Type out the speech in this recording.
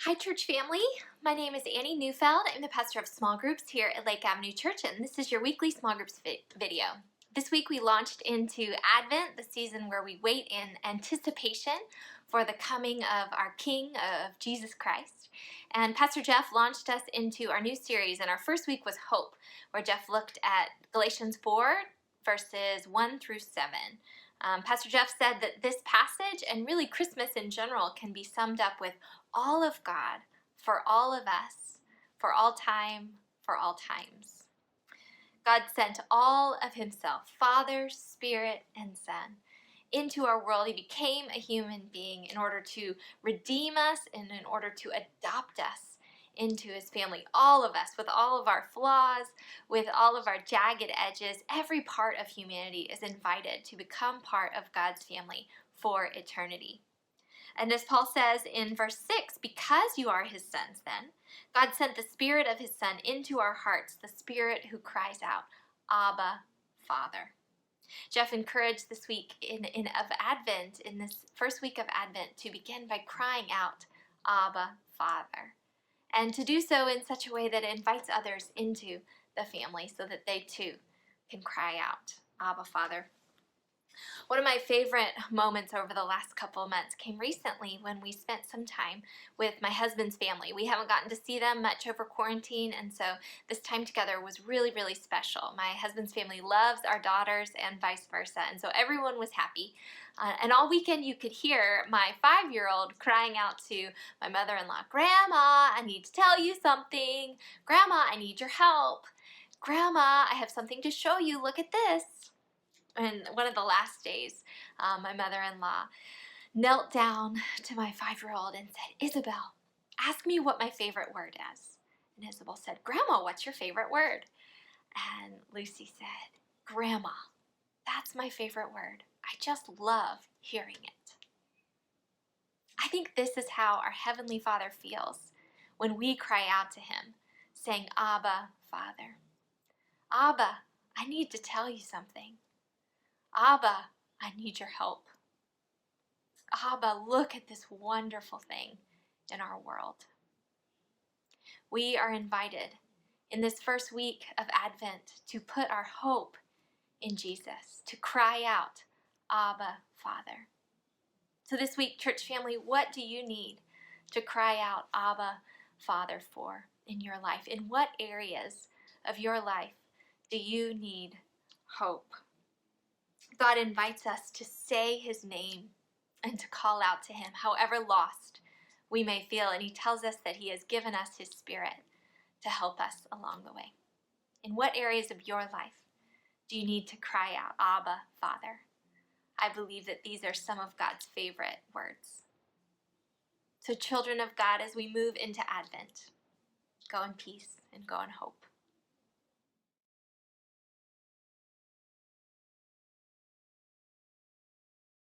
Hi, church family. My name is Annie Neufeld. I'm the pastor of small groups here at Lake Avenue Church, and this is your weekly small groups video. This week we launched into Advent, the season where we wait in anticipation for the coming of our King, of Jesus Christ. And Pastor Jeff launched us into our new series, and our first week was Hope, where Jeff looked at Galatians 4, verses 1 through 7. Pastor Jeff said that this passage, and really Christmas in general, can be summed up with all of God, for all of us, for all time, for all times. God sent all of himself, Father, Spirit, and Son, into our world. He became a human being in order to redeem us and in order to adopt us into his family. All of us, with all of our flaws, with all of our jagged edges, every part of humanity is invited to become part of God's family for eternity. And as Paul says in verse 6, because you are his sons then, God sent the Spirit of his Son into our hearts, the Spirit who cries out, Abba, Father. Jeff encouraged this week of Advent, in this first week of Advent, to begin by crying out, Abba, Father. And to do so in such a way that it invites others into the family so that they too can cry out, Abba, Father. One of my favorite moments over the last couple of months came recently when we spent some time with my husband's family. We haven't gotten to see them much over quarantine, and so this time together was really, really special. My husband's family loves our daughters and vice versa, and so everyone was happy. And all weekend you could hear my 5-year-old crying out to my mother-in-law, Grandma, I need to tell you something. Grandma, I need your help. Grandma, I have something to show you. Look at this. And one of the last days, my mother-in-law knelt down to my 5-year-old and said, Isabel, ask me what my favorite word is. And Isabel said, Grandma, what's your favorite word? And Lucy said, Grandma, that's my favorite word. I just love hearing it. I think this is how our Heavenly Father feels when we cry out to him, saying, Abba, Father. Abba, I need to tell you something. Abba, I need your help. Abba, look at this wonderful thing in our world. We are invited in this first week of Advent to put our hope in Jesus, to cry out, Abba, Father. So this week, church family, what do you need to cry out, Abba, Father, for in your life? In what areas of your life do you need hope? God invites us to say his name and to call out to him, however lost we may feel. And he tells us that he has given us his Spirit to help us along the way. In what areas of your life do you need to cry out, Abba, Father? I believe that these are some of God's favorite words. So children of God, as we move into Advent, go in peace and go in hope.